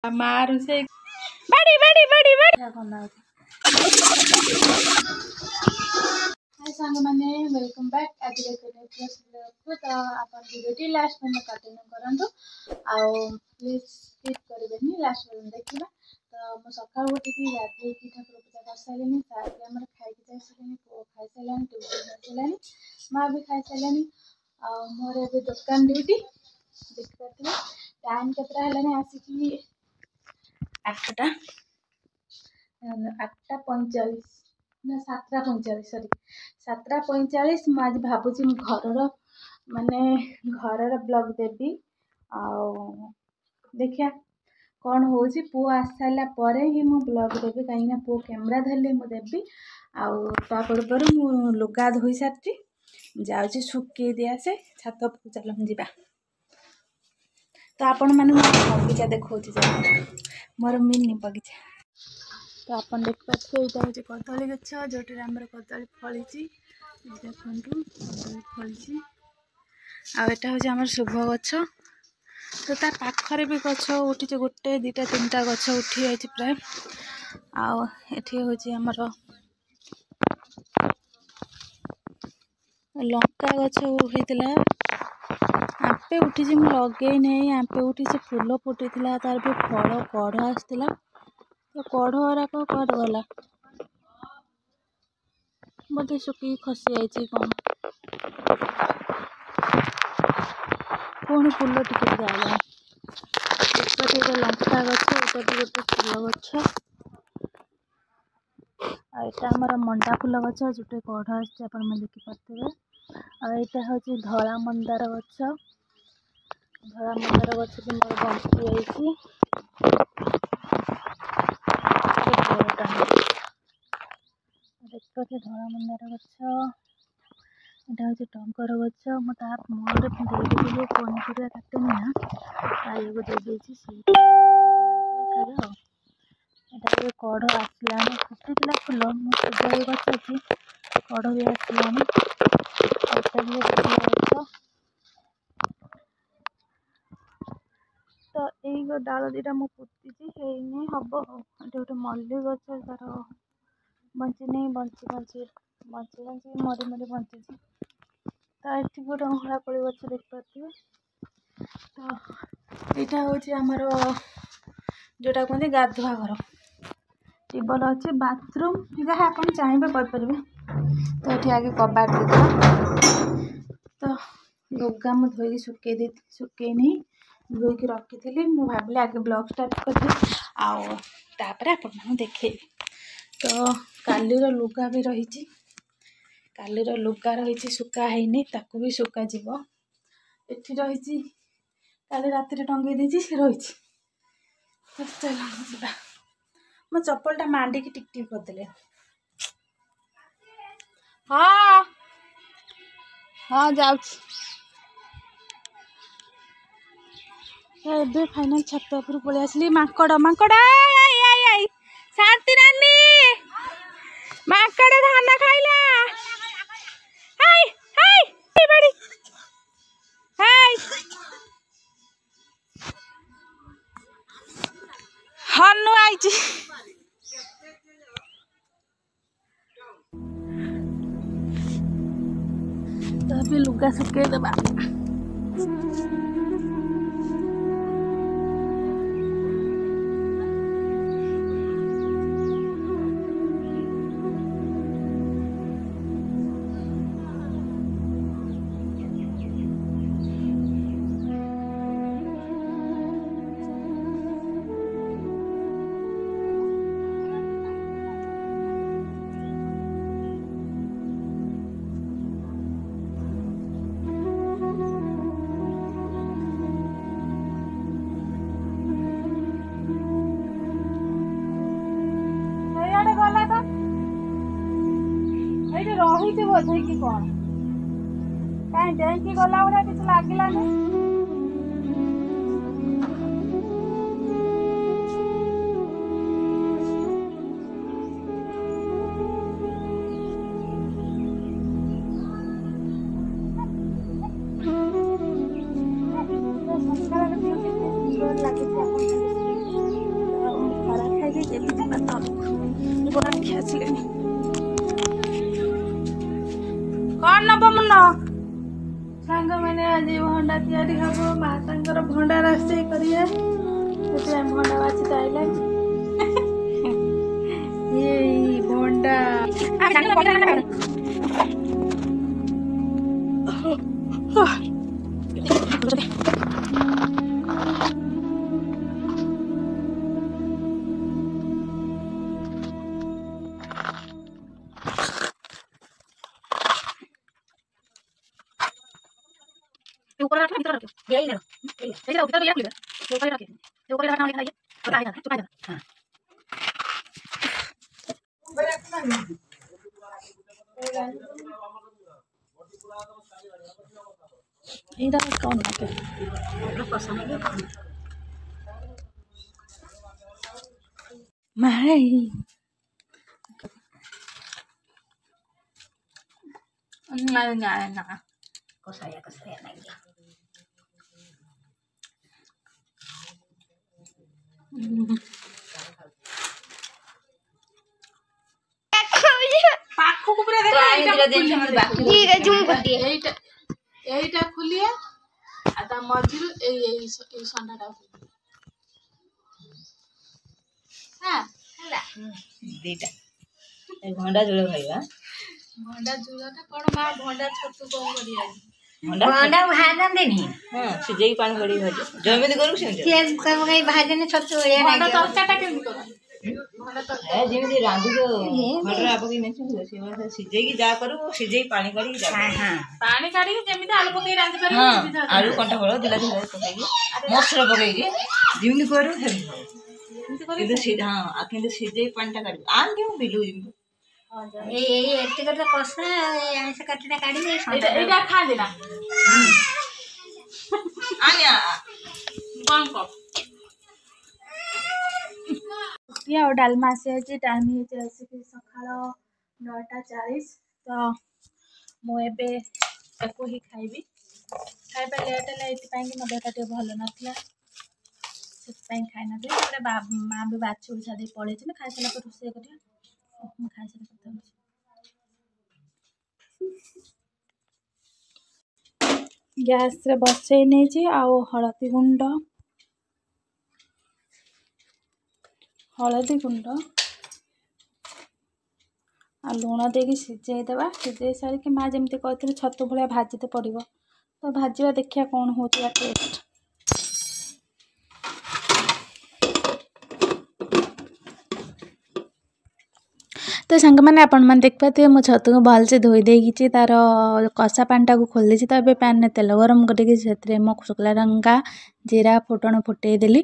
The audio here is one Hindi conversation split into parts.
मारू से बड़ी बड़ी बड़ी बड़ी हाय सांग माने वेलकम बैक आज तो आप वीडियो लास्ट में कंटिन्यू करंतु आ प्लीज स्किप करबेनी लास्ट में देखिबा तो मो सकाळ उठी गाधे की ठाकुर पूजा कर सालेनी ताके हमर खाइ के जाय सालेनी पो खाइ सालेनी ट्यूशन जाय सालेनी मां भी खाइ सालेनी आ मोर ए दुकान ड्यूटी देख पाती टाइम केतरा हलाने आसी की 8टा 8:45 ना 7:45 सॉरी 7:45 मैं आज भावुची घर माने घर ब्लॉग देवी आ देखिया कौन हो पु आस सारा पर ही मु ब्लॉग देवी कहीं पु कैमेरा धरले मु देवी आ पूर्व मु लुगा धोई सारी जाऊँगी सुखी दिया से छात चल जा तो आपण मैंने बगीचा देखा मोर मिनी बगीचा तो आप देख पाते यहाँ हूँ कदली गछ जो कदली फली देखु कदली फली आटा हूँ आम शुभ गछ तो ता पाखरे भी गछ उठी गोटे दुटा तीनटा गछ उठी जाइए प्राय आठी हूँ आमर लंका गछ होता आपे उठी लगे नहीं आपे उठी फूल फुटी तार भी फल कढ़ आसला तो कढ़ गुराक कट गला बोधे सुखी खसी जाइए कौन पुणी फूल टिके आला एक लंका गछ एटा भी गोटे फूल गछ आटा आमर मंडा फूल गछ जोटे कढ़ आप देखिपे आटा हूँ धला मंदार गछ धला मंदार गछ भी मोर बंची जाइए देखते धला मंदार गछ यहाँ हूँ टंगर गछ मुझे मुहर देदेली पनीपरिया काटेनी ना ताई को दे यहाँ कढ़ आसला फुटी फूल मुझे गछ अच्छी कढ़ भी आसला तो यही डाल दीटा मुझे पुती हम गोटे मल्ली गछ तार बंची नहीं बंची बंची बंची बंची मरी मरी बंची तो ये गोटे अहड़ा कोली गछ देख पारे तो यहाँ हूँ आमर जोटा कहते गाधुआ घर टेबल अच्छे बाथरूम जहाँ आप चाहिए करें तो ये आगे कबाट तो लुगा मुझे धोई सुखे नहीं धोईक रखी मुझे भाविली आगे ब्लॉग स्टार्ट करी आपर आप देखे तो कालीर लुगा भी रही कालीर लुगा रही सुखा है ताकू भी सुखा जीव एटी रही काली राति टंगे देती सी रही चल जा मो चप्पलटा मांडी की टिक टिक करदे हाँ हाँ जाऊँ फाइनाल छात उपर पलि आसली माकड़ माकड़ शांति नानी माकड़ धान खाइला हाय हाय बड़ी हाय हनु आइची तो अभी लुगा सुखे दबा रही बोधे कि कौन कहीं डेकी गला भाया किसी लगे लगे कौन नब मुन सांग मैंने आज भंडा तैयारी हम माँ सांगर भंडा रोषे करिए भंडा बाची आइले ये भंडा ऊपर रख भीतर रख यही ले ऐसे उधर ले ले ऊपर रख ऊपर रखना है ये चुका है हां इधर कौन है मैं ना कसaya lagi पाखो को पूरा देखो एटा जूम कर दिए एटा खुलिया आता मजिल ए संडाटा हां हला देटा ए भंडा जोले भाईवा भंडा जोलाटा कोन मा भंडा छतु कोन करिया भंडा भाजन देनी हां सिजेई पानी बड़ी भाज जमिति करू से कई भाजने छतु या भंडा तरकाटा केमि करू भंडा तरका ए जेमिति रांधु जो भंडा आपकी नहीं से वाला सिजेई की जा करू सिजेई पानी काढी जा हां पानी काढी जेमिति आलू पकई रांधि करी हां आलू कंटा फळ दिला दिला पकई मसला पकई के जेमिति करू जेमिति करू किंतु सीधा हां किंतु सिजेई पानीटा काढी आन केमि बिलु जेमिति एतिकटा कसा ऐसे कटना काढी एटा खा देना आया कौन को या डालमा से जे टाइम हे जैसे कि सखालो 9:40 तो मो एबे एको ही खाइबी खाइबा लेट लाइट पाई कि मदेटा ते भलो नथला से पाई खाइ न दे मां भी बात छुड़ दे पड़े छ खाइ सला पर रोसे करिया खाइ सला करता गैस रे बसई नहीं छी आउ हळदी गुंड आ लुण देकी सिझाई देवा सिझाई सारिक माँ जमी कहते छतु भाया भाजीते पड़ो तो भाजवा देखिया कौन हो टेस्ट तो सांग मैंने आपण मैंने देख पाते मो छतु को भल से धोई देगी तार कषा पानीटा को खोल देती तो ये पैन तेल गरम करके मो शुक्ला लंका जीरा फुटण फुटेदेली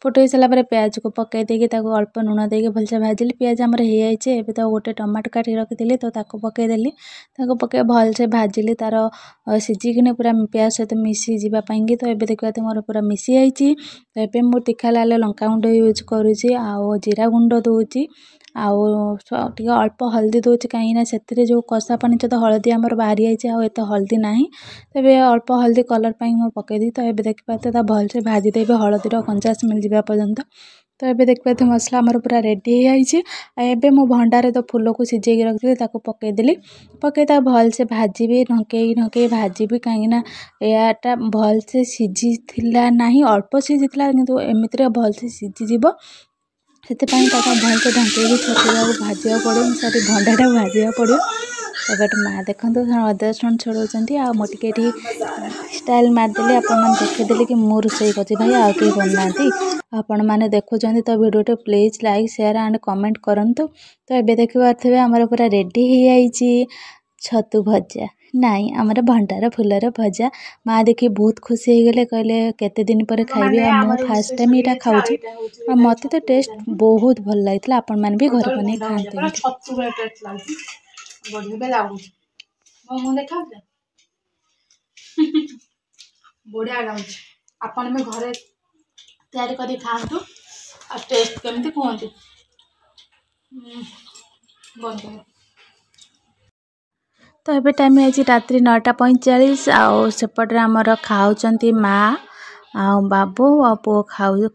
फुटई सारापर प्याज को पकई देगी अल्प लुण देके भलसे भाजिली पियाज आमर हो जाए एवं तो गोटे टमाटो काटी रखी तो पकईदेली पकई भलसे भाजिली तार सीझिकी पूरा प्याज सहित मिसी जावाई तो ये देखा मोर पूरा मिसी जाइए तो ये मुझे तीखा लाल लंका गुंड यूज करुँची आउ जीरा गुंड दूची आउ अल्प हल्दी दूची कहीं से जो कषा पानी तो हल्दी आमर बाहरी जाइए आउ एत हल्दी ना तेरे अल्प हल्दी कलर पाई मुझे पकईदी तो ये देखिए भलसे भाजीदेवी हलदीर कंचा स्मेल जावा पर्यंत तो ये देखिए मसला आमर पूरा रेडी हो जाए मो भंडारे तो फूल को सिझे रखी पकईदेली पकई भलसे भाजी ढंकई भाजी कहीं याटा भलसे सीझीला ना अल्प सीझीला कि एमती भलसे सीझीज से भलसे ढंकई छतुआ को भाजा पड़ो सॉरी भंडाटा भाजा पड़ो तो बट माँ देखो अदा रसुण छड़ाऊँच आ मुझे स्टाइल मारदेली आपण देखीदेली कि मु रोषे कर भाई आउ कहीं करना आपण मैंने देखुं तो video please like share and comment करूँ तो ये देखिए आमर पूरा रेडी हो जाइए छतु भजा नाई आमर भंडार फुलर भजा माँ देखी बहुत खुशी हो गले कहले केते दिन पर खाइबी मु फर्स्ट टाइम यहाँ खाऊँ मत तो टेस्ट बहुत भल लगी आपण मैंने भी घर बन खाते बढ़िया लगुच आपण भी घरे तैयारी करी खातु आ टेस्ट केमती कहते बंद तो ये टाइम है रात्रि 9:45 आउ सेपटे आमर खाऊँ माँ बाबू आ पुओ खाऊँ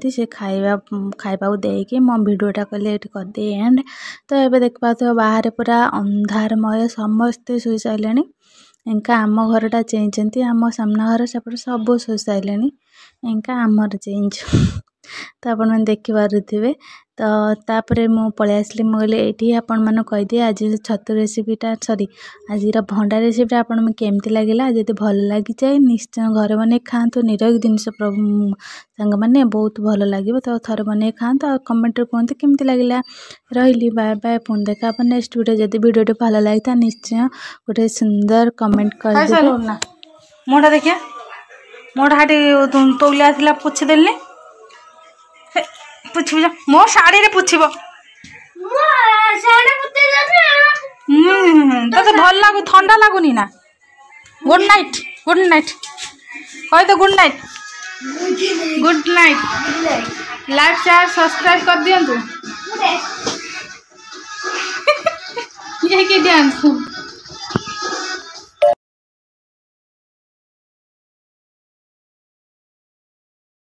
से खाइबा देकी मो भिडियोटा कहले ये करदे एंड। तो ये देखा बाहर पूरा अंधारमय समस्ते शुई सारे एंका आम घरटा चेंजती आम सामना घर सेपटे सब शुई सारे एंका आमर चेंज तो आपण मैंने देखिपे। तो तापर मु पलि आसली मुझे ये आपण मैंने कहीदि आज छतु रेसिपीटा सॉरी आज भंडा रेसिपीटा आपण केमती लगे जब भल लगी जाए निश्चय घर बन खातु निरोगी जिनस सांग मैंने बहुत भल लगे। तो थर बन खातु कमेंट कहते केमती लगे। रही बाय बाय पुणी देखा नेक्स्ट वीडियो जब वीडियो भल लगी था निश्चय गोटे सुंदर कमेंट कर मोटा देखिए मोटा हाटी तौली आसला पुछदेली पुछब मो शाढ़ी रे पुछब तो भल लगू ठंडा लगुनि ना। गुड नाइट कह तो good night like share subscribe कर दियंतु ये कि डांस